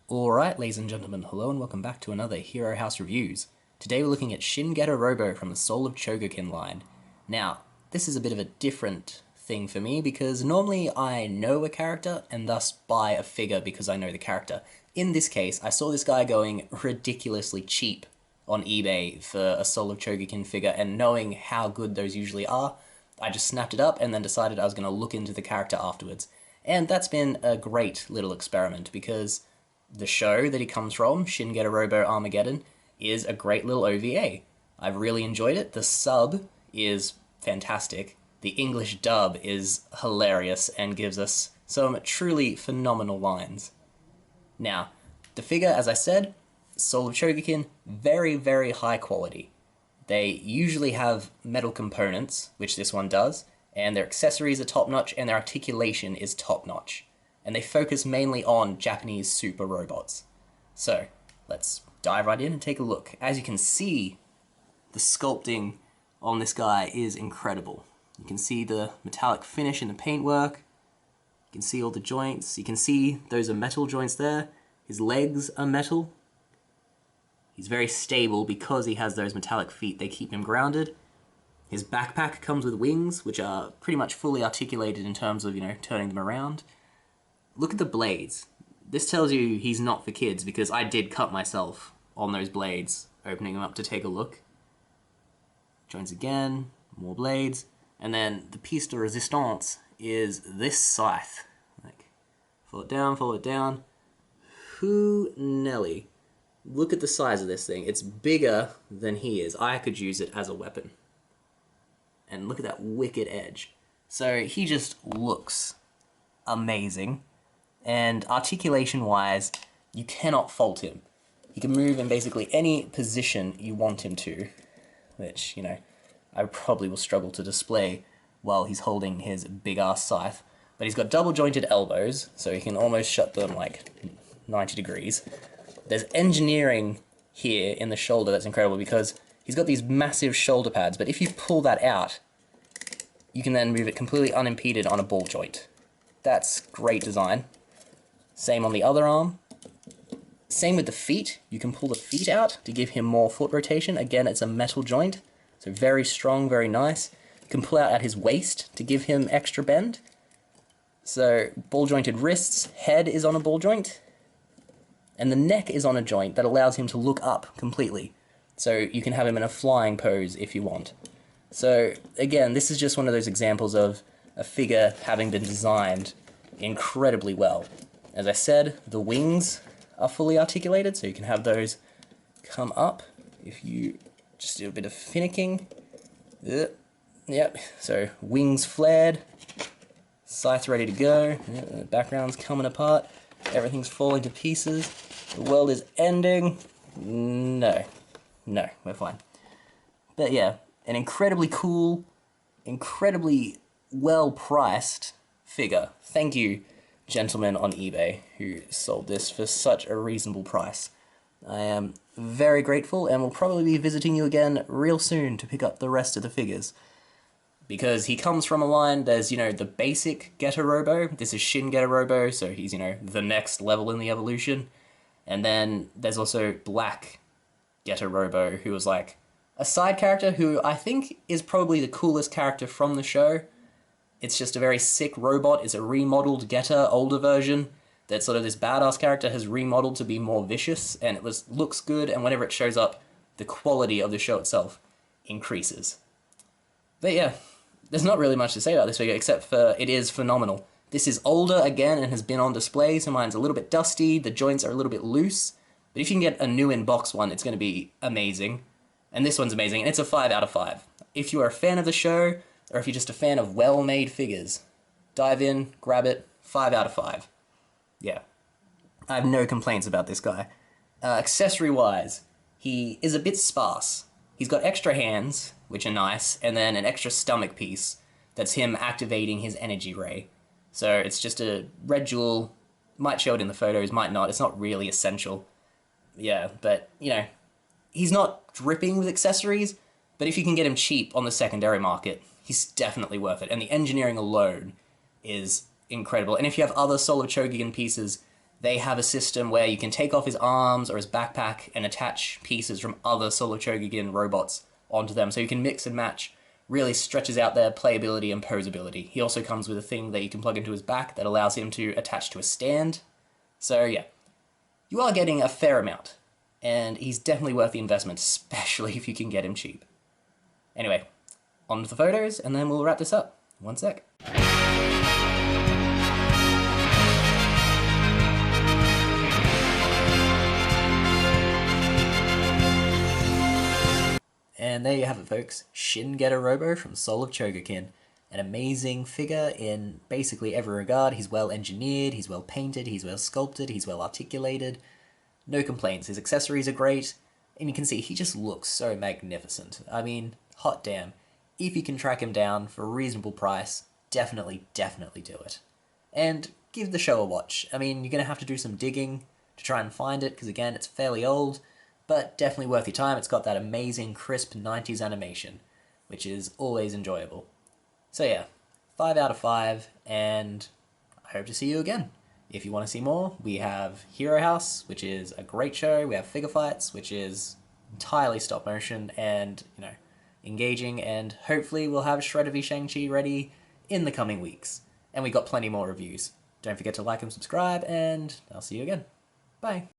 Alright, ladies and gentlemen, hello and welcome back to another Hero House Reviews. Today we're looking at Shin Robo from the Soul of Chogokin line. Now, this is a bit of a different thing for me because normally I know a character and thus buy a figure because I know the character. In this case, I saw this guy going ridiculously cheap on eBay for a Soul of Chogokin figure, and knowing how good those usually are, I just snapped it up and then decided I was going to look into the character afterwards. And that's been a great little experiment because the show that he comes from, Shin Robo Armageddon, is a great little OVA. I've really enjoyed it. The sub is fantastic. The English dub is hilarious and gives us some truly phenomenal lines. Now, the figure, as I said, Soul of Chogokin, very, very high quality. They usually have metal components, which this one does, and their accessories are top-notch, and their articulation is top-notch. And they focus mainly on Japanese super robots. So, let's dive right in and take a look. As you can see, the sculpting on this guy is incredible. You can see the metallic finish in the paintwork. You can see all the joints. You can see those are metal joints there. His legs are metal. He's very stable because he has those metallic feet. They keep him grounded. His backpack comes with wings, which are pretty much fully articulated in terms of, turning them around. Look at the blades. This tells you he's not for kids because I did cut myself on those blades, opening them up to take a look. Joins again, more blades, and then the piece de resistance is this scythe. Follow it down. Who Nelly? Look at the size of this thing. It's bigger than he is. I could use it as a weapon. And look at that wicked edge. So he just looks amazing. And articulation-wise, you cannot fault him. He can move in basically any position you want him to, which, I probably will struggle to display while he's holding his big-ass scythe. But he's got double-jointed elbows, so he can almost shut them, 90 degrees. There's engineering here in the shoulder that's incredible because he's got these massive shoulder pads, but if you pull that out, you can then move it completely unimpeded on a ball joint. That's great design. Same on the other arm. Same with the feet. You can pull the feet out to give him more foot rotation. Again, it's a metal joint, so very strong, very nice. You can pull out at his waist to give him extra bend. So ball-jointed wrists, head is on a ball joint, and the neck is on a joint that allows him to look up completely. So you can have him in a flying pose if you want. So again, this is just one of those examples of a figure having been designed incredibly well. As I said, the wings are fully articulated, so you can have those come up if you just do a bit of finicking. Yep, so wings flared, scythe ready to go, the background's coming apart, everything's falling to pieces, the world is ending. No, we're fine. But yeah, an incredibly cool, incredibly well-priced figure. Thank you, gentlemen on eBay who sold this for such a reasonable price. I am very grateful and will probably be visiting you again real soon to pick up the rest of the figures. Because he comes from a line, there's, the basic Robo. This is Shin Robo, so he's, the next level in the evolution. And then there's also Black Robo, who was like a side character who I think is probably the coolest character from the show. It's just a very sick robot. It's a remodeled Getter, older version, that sort of this badass character has remodeled to be more vicious, and it looks good, and whenever it shows up, the quality of the show itself increases. But yeah, there's not really much to say about this figure, except for it is phenomenal. This is older again and has been on display, so mine's a little bit dusty, the joints are a little bit loose, but if you can get a new in-box one, it's going to be amazing. And this one's amazing, and it's a 5 out of 5. If you are a fan of the show, or if you're just a fan of well-made figures, dive in, grab it, 5 out of 5. Yeah. I have no complaints about this guy. Accessory-wise, he is a bit sparse. He's got extra hands, which are nice, and then an extra stomach piece that's him activating his energy ray. So it's just a red jewel, might show it in the photos, might not, it's not really essential. Yeah, but, he's not dripping with accessories, but if you can get him cheap on the secondary market, he's definitely worth it. And the engineering alone is incredible. And if you have other Soul of Chogokin pieces They have a system where you can take off his arms or his backpack and attach pieces from other Soul of Chogokin robots onto them, so you can mix and match. Really stretches out their playability and posability. He also comes with a thing that you can plug into his back that allows him to attach to a stand. So yeah, you are getting a fair amount, and he's definitely worth the investment, especially if you can get him cheap. Anyway, on to the photos, and then we'll wrap this up. One sec. And there you have it, folks. Shin Robo from Soul of Chogokin. An amazing figure in basically every regard. He's well engineered, he's well painted, he's well sculpted, he's well articulated. No complaints. His accessories are great, and you can see he just looks so magnificent. I mean, hot damn. If you can track him down for a reasonable price, definitely do it. And give the show a watch. I mean, you're going to have to do some digging to try and find it, because again, it's fairly old, but definitely worth your time. It's got that amazing crisp 90s animation, which is always enjoyable. So yeah, 5 out of 5, and I hope to see you again. If you want to see more, we have Hero House, which is a great show. We have Figure Fights, which is entirely stop motion and, engaging, and hopefully we'll have Shredder v Shang-Chi ready in the coming weeks. And we got plenty more reviews. Don't forget to like and subscribe, and I'll see you again. Bye.